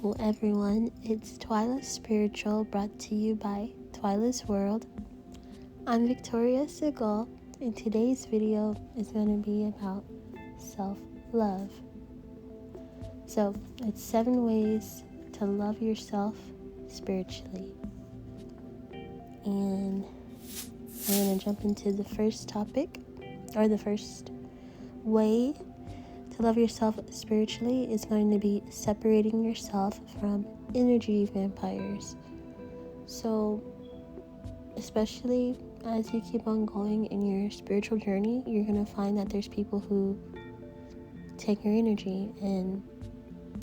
Hello everyone, it's Twyla's Spiritual brought to you by Twyla's World. I'm Victoria Segal, and today's video is going to be about self-love. So, it's 7 ways to love yourself spiritually. And we're going to jump into the first topic, or the first way to love yourself spiritually is going to be separating yourself from energy vampires. So, especially as you keep on going in your spiritual journey, you're going to find that there's people who take your energy, and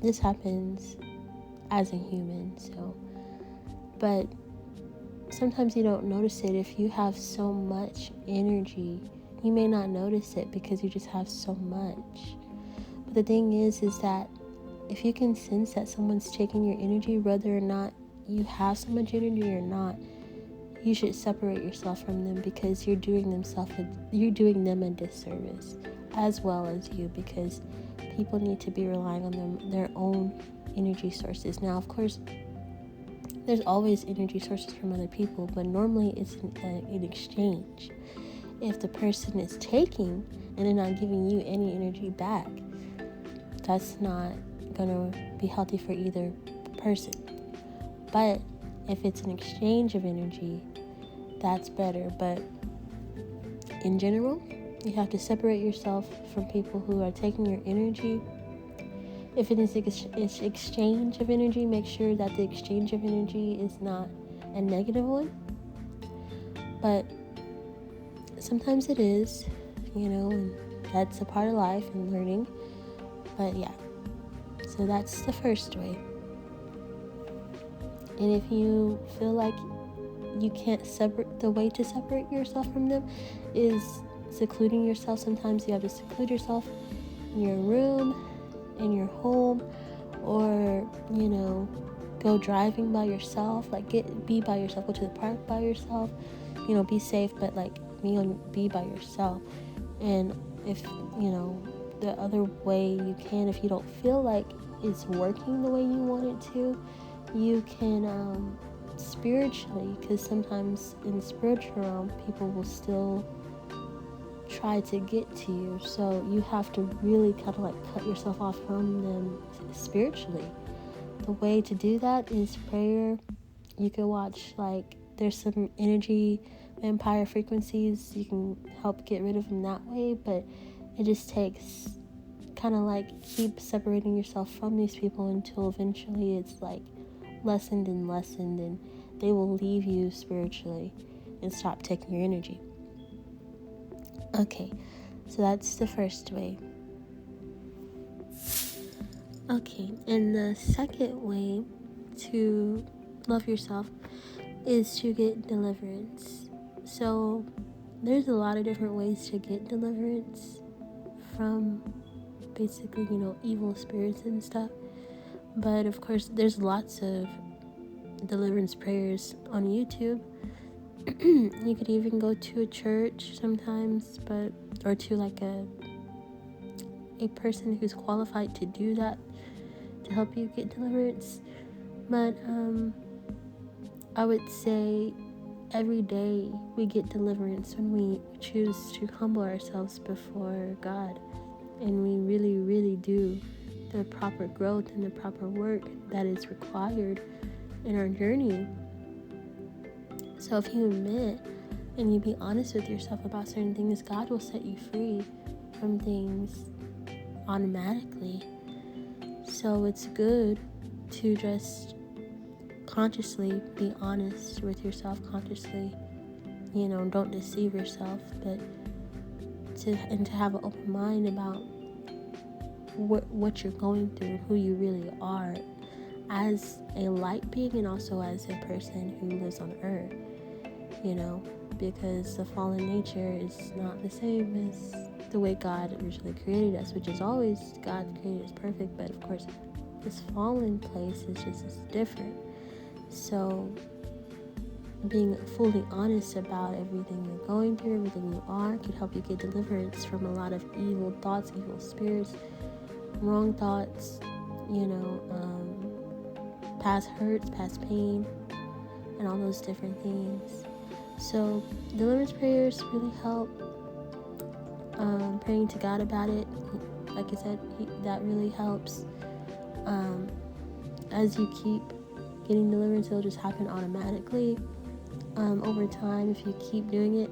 this happens as a human. But sometimes you don't notice it. If you have so much energy, you may not notice it because you just have so much. But the thing is that if you can sense that someone's taking your energy, whether or not you have so much energy or not, you should separate yourself from them, because you're doing them a disservice, as well as you, because people need to be relying on their own energy sources. Now, of course, there's always energy sources from other people, but normally it's an exchange. If the person is taking and they're not giving you any energy back, that's not gonna be healthy for either person. But if it's an exchange of energy, that's better. But in general, you have to separate yourself from people who are taking your energy. If it is an exchange of energy, make sure that the exchange of energy is not a negative one. But sometimes it is, and that's a part of life and learning. But yeah, so that's the first way. And if you feel like you can't the way to separate yourself from them is secluding yourself. Sometimes you have to seclude yourself in your room, in your home, or, go driving by yourself, be by yourself, go to the park by yourself, be safe, but be by yourself. And if, the other way you can, if you don't feel like it's working the way you want it to, you can spiritually, because sometimes in the spiritual realm people will still try to get to you, so you have to really kind of cut yourself off from them spiritually. The way to do that is prayer. You can watch, there's some energy vampire frequencies, you can help get rid of them that way, but it just takes keep separating yourself from these people until eventually it's lessened, and they will leave you spiritually and stop taking your energy. Okay, so that's the first way. Okay, and the second way to love yourself is to get deliverance. So there's a lot of different ways to get deliverance from basically, evil spirits and stuff. But of course, there's lots of deliverance prayers on YouTube. You could even go to a church sometimes, or to a person who's qualified to do that, to help you get deliverance. But I would say every day we get deliverance when we choose to humble ourselves before God, and we really, really do the proper growth and the proper work that is required in our journey. So if you admit and you be honest with yourself about certain things, God will set you free from things automatically. So it's good to just consciously be honest with yourself, consciously, don't deceive yourself, but to have an open mind about what you're going through, who you really are as a light being, and also as a person who lives on earth, because the fallen nature is not the same as the way God originally created us, which is always God created us perfect, but of course this fallen place is different. So being fully honest about everything you're going through, everything you are, can help you get deliverance from a lot of evil thoughts, evil spirits, wrong thoughts, past hurts, past pain, and all those different things. So deliverance prayers really help. Praying to God about it, like I said, that really helps. As you keep getting deliverance, it'll just happen automatically. Over time, if you keep doing it,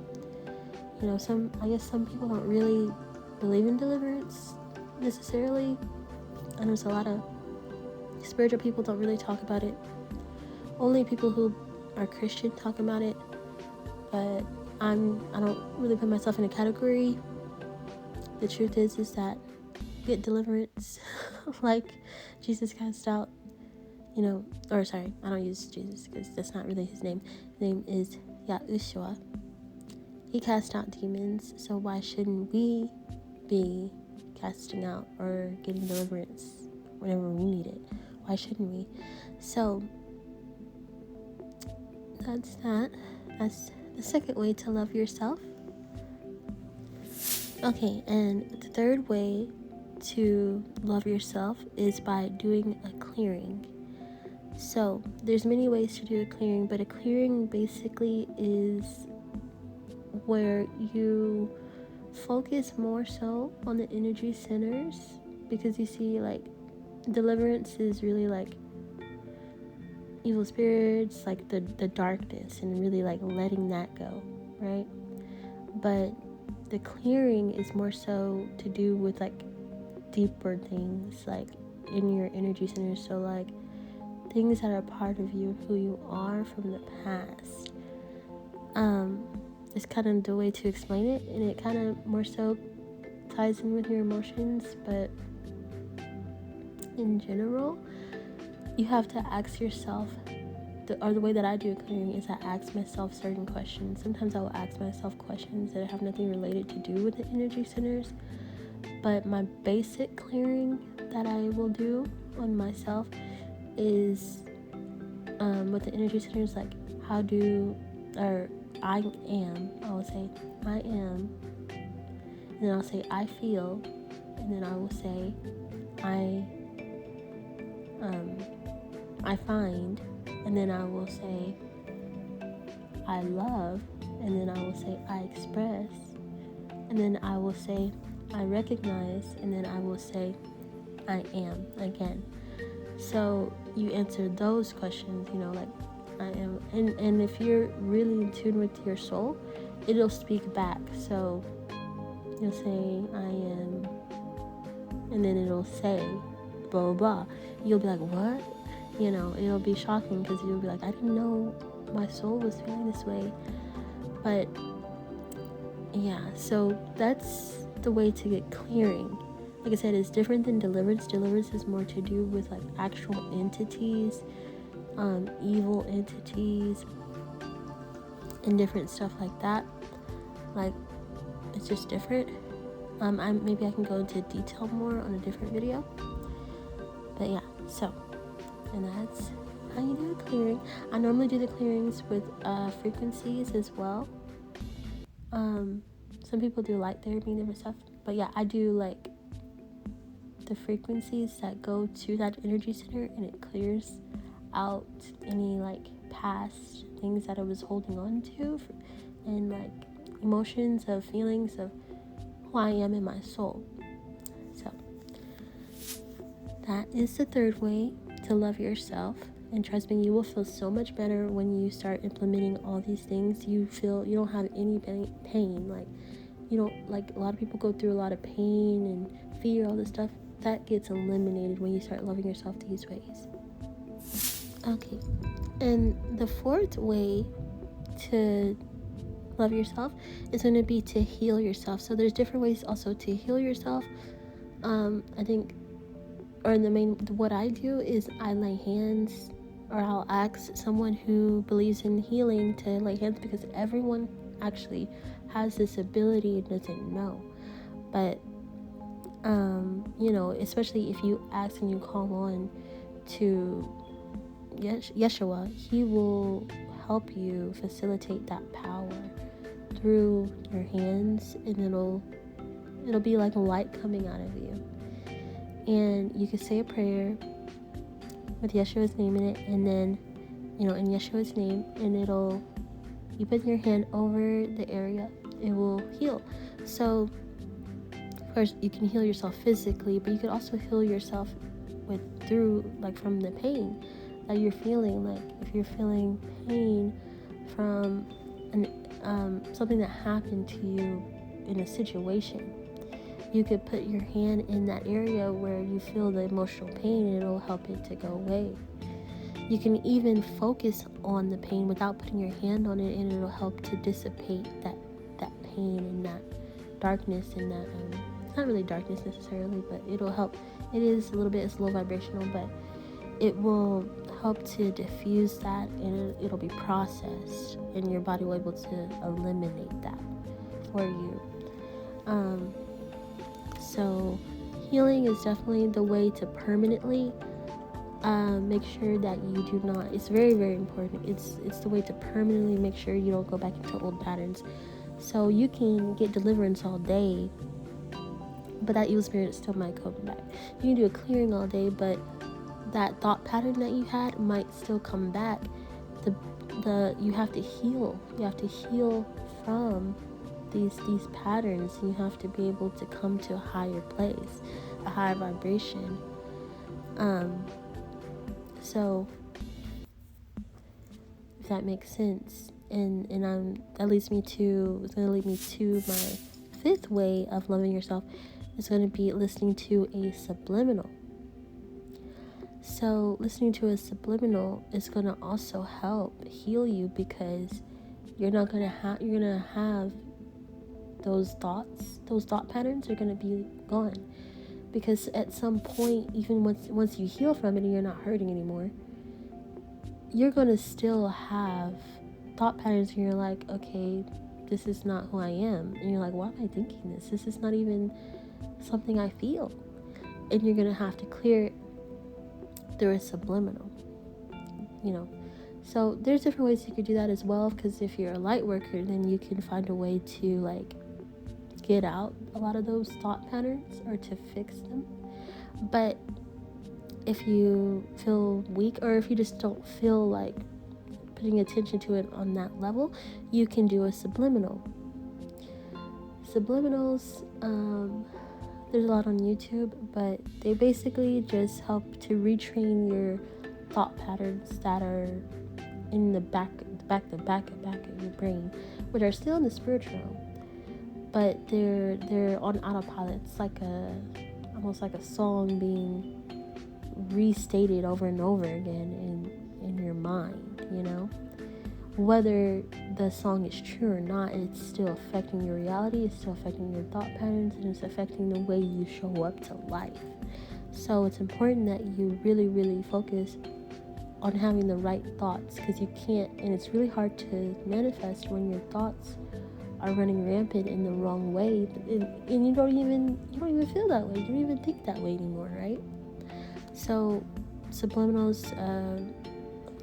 some people don't really believe in deliverance necessarily. I know there's a lot of spiritual people don't really talk about it. Only people who are Christian talk about it. But I don't really put myself in a category. The truth is that get deliverance like Jesus cast out, I don't use Jesus because that's not really his name. His name is Yahushua. He cast out demons, so why shouldn't we be casting out or getting deliverance whenever we need it? Why shouldn't we? So that's that. That's the second way to love yourself. Okay, and the third way to love yourself is by doing a clearing. So there's many ways to do a clearing, but a clearing basically is where you focus more so on the energy centers, because you see, like, deliverance is really like evil spirits, like the darkness, and really like letting that go, right? But the clearing is more so to do with like deeper things, like in your energy centers. So like things that are part of you, who you are from the past. It's kind of the way to explain it, and it kind of more so ties in with your emotions. But in general, you have to ask yourself, the way that I do a clearing is I ask myself certain questions. Sometimes I will ask myself questions that have nothing related to do with the energy centers, but my basic clearing that I will do on myself is with the energy centers, like I will say I am, and then I'll say I feel, and then I will say I find, and then I will say I love, and then I will say I express, and then I will say I recognize, and then I will say I am again. So you answer those questions, like I am, and if you're really in tune with your soul, it'll speak back. So you'll say I am, and then it'll say blah blah blah. You'll be like, what? It'll be shocking, because you'll be like, I didn't know my soul was feeling this way. But yeah, so that's the way to get clearing. Like I said, it's different than deliverance. Deliverance is more to do with like actual entities, evil entities, and different stuff like that. Like, it's just different. Maybe I can go into detail more on a different video. But yeah, so, and that's how you do a clearing. I normally do the clearings with frequencies as well. Some people do light therapy and different stuff, but yeah, I do like the frequencies that go to that energy center, and it clears out any like past things that I was holding on to, and like emotions of feelings of who I am in my soul. So that is the third way to love yourself. And trust me, you will feel so much better when you start implementing all these things. You don't have any pain. Like, like a lot of people go through a lot of pain and fear, all this stuff. That gets eliminated when you start loving yourself these ways. Okay. And the fourth way to love yourself is going to be to heal yourself. So there's different ways also to heal yourself. I think, what I do is I lay hands, or I'll ask someone who believes in healing to lay hands, because everyone actually has this ability and doesn't know. But especially if you ask and you call on to Yeshua, he will help you facilitate that power through your hands, and it'll be like light coming out of you. And you can say a prayer, with Yeshua's name in it, and then, in Yeshua's name, and you put your hand over the area, it will heal. So, of course, you can heal yourself physically, but you can also heal yourself from the pain that you're feeling. Like, if you're feeling pain from something that happened to you in a situation, you could put your hand in that area where you feel the emotional pain, and it'll help it to go away. You can even focus on the pain without putting your hand on it, and it'll help to dissipate that pain and that darkness, and that it's not really darkness necessarily, but it'll help. It's low vibrational, but it will help to diffuse that, and it'll be processed, and your body will be able to eliminate that for you. So healing is definitely the way to permanently make sure that you do not. It's very, very important. It's the way to permanently make sure you don't go back into old patterns. So you can get deliverance all day, but that evil spirit still might come back. You can do a clearing all day, but that thought pattern that you had might still come back. You have to heal. You have to heal from these patterns. You have to be able to come to a higher place, a higher vibration. So if that makes sense, and it's going to lead me to my fifth way of loving yourself. It's going to be listening to a subliminal. So listening to a subliminal is going to also help heal you, because you're going to have those thought patterns are going to be gone, because at some point, even once you heal from it and you're not hurting anymore, you're going to still have thought patterns, and you're like, okay, this is not who I am, and you're like, why am I thinking this? This is not even something I feel. And you're going to have to clear it through a subliminal, So there's different ways you could do that as well, because if you're a light worker, then you can find a way to get out a lot of those thought patterns, or to fix them. But if you feel weak, or if you just don't feel like putting attention to it on that level, you can do a subliminal. Subliminals, there's a lot on YouTube, but they basically just help to retrain your thought patterns that are in the back of your brain, which are still in the spiritual realm, but they're on autopilot. It's almost like a song being restated over and over again in your mind. Whether the song is true or not, it's still affecting your reality, it's still affecting your thought patterns, and it's affecting the way you show up to life. So it's important that you really, really focus on having the right thoughts, because you can't, and it's really hard to manifest when your thoughts are running rampant in the wrong way, and you don't even feel that way, you don't even think that way anymore, right? So subliminals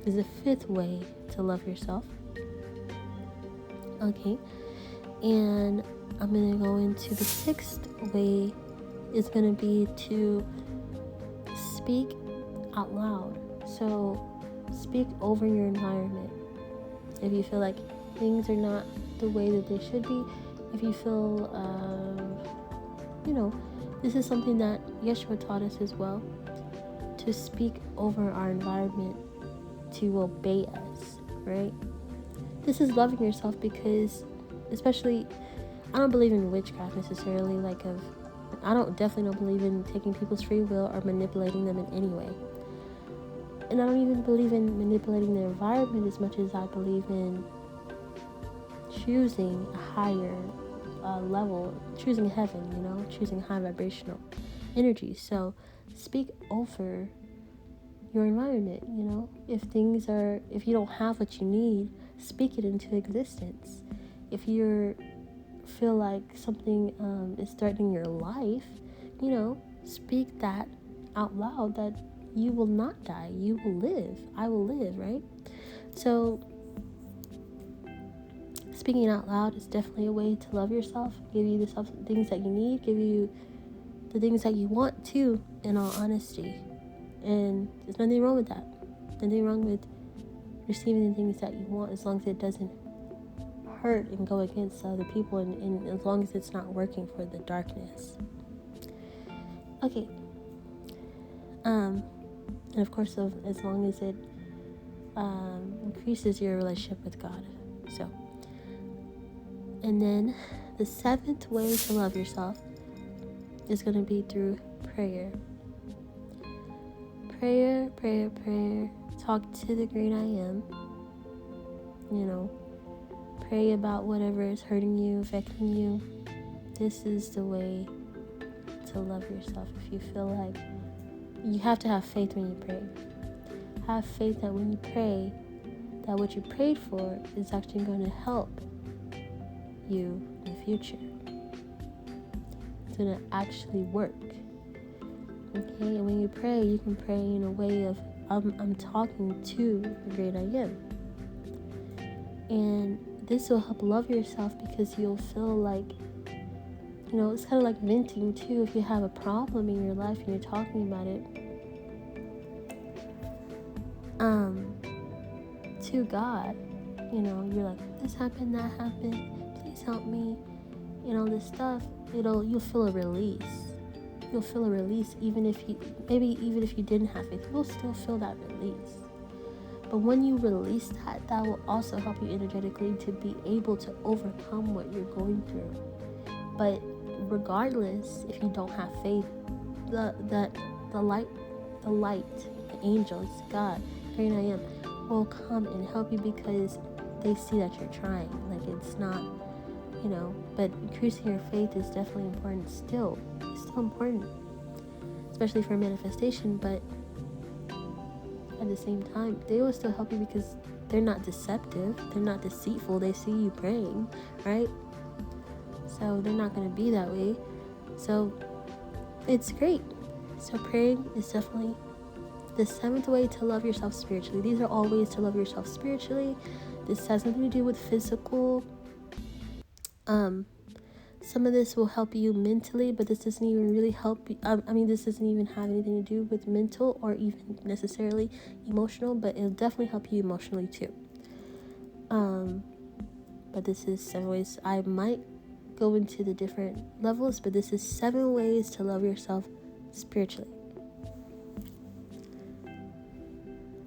is the fifth way to love yourself. Okay, and I'm gonna go into the sixth way. Is gonna be to speak out loud. So speak over your environment. If you feel like things are not the way that they should be, if you feel this is something that Yeshua taught us as well, to speak over our environment, to obey us, right? This is loving yourself, because especially, I don't believe in witchcraft necessarily, I definitely don't believe in taking people's free will or manipulating them in any way. And I don't even believe in manipulating their environment as much as I believe in choosing a higher level, choosing heaven, choosing high vibrational energy. So speak over your environment, if you don't have what you need, speak it into existence. If you feel like something is threatening your life, speak that out loud, that you will not die, you will live, I will live, right? So speaking out loud is definitely a way to love yourself, give you the things that you need, give you the things that you want too, in all honesty. And there's nothing wrong with that. Nothing wrong with receiving the things that you want, as long as it doesn't hurt and go against other people, and as long as it's not working for the darkness. Okay. And of course, as long as it increases your relationship with God. So, and then the 7th way to love yourself is going to be through prayer. Prayer. Talk to the great I am. Pray about whatever is hurting you, affecting you. This is the way to love yourself. If you feel like you have to have faith when you pray. Have faith that when you pray, that what you prayed for is actually going to help you in the future. It's going to actually work. Okay, and when you pray, you can pray in a way of, I'm talking to the great I am. And this will help love yourself, because you'll feel like, it's kind of like venting too. If you have a problem in your life and you're talking about it to God, you're like, this happened, that happened, please help me, this stuff, you'll feel a release. You'll feel a release, even if you didn't have faith, you'll still feel that release. But when you release that will also help you energetically to be able to overcome what you're going through. But regardless, if you don't have faith, the light, the angels, God, great I am, will come and help you, because they see that you're trying. Like, it's not, but increasing your faith is definitely important still. It's still important, especially for manifestation, but at the same time, they will still help you, because they're not deceptive, they're not deceitful, they see you praying, right? So they're not going to be that way. So it's great. So praying is definitely the 7th way to love yourself spiritually. These are all ways to love yourself spiritually. This has nothing to do with physical. Some of this will help you mentally, but this doesn't even really help you. This doesn't even have anything to do with mental or even necessarily emotional, but it'll definitely help you emotionally too. But this is 7 ways. I might go into the different levels, but this is 7 ways to love yourself spiritually.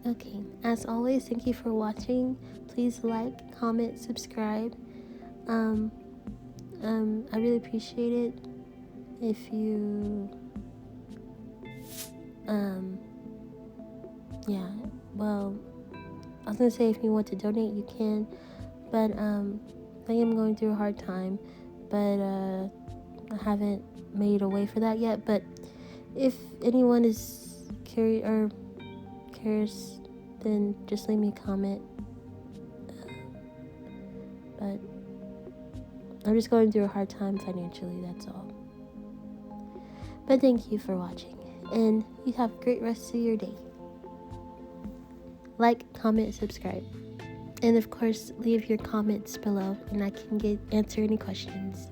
Okay, as always, thank you for watching. Please like, comment, subscribe. I really appreciate it if you, I was going to say if you want to donate, you can, but, I am going through a hard time, but, I haven't made a way for that yet, but if anyone is curious, then just leave me a comment, but I'm just going through a hard time financially, that's all. But thank you for watching, and you have a great rest of your day. Like, comment, subscribe, and of course, leave your comments below, and I can answer any questions.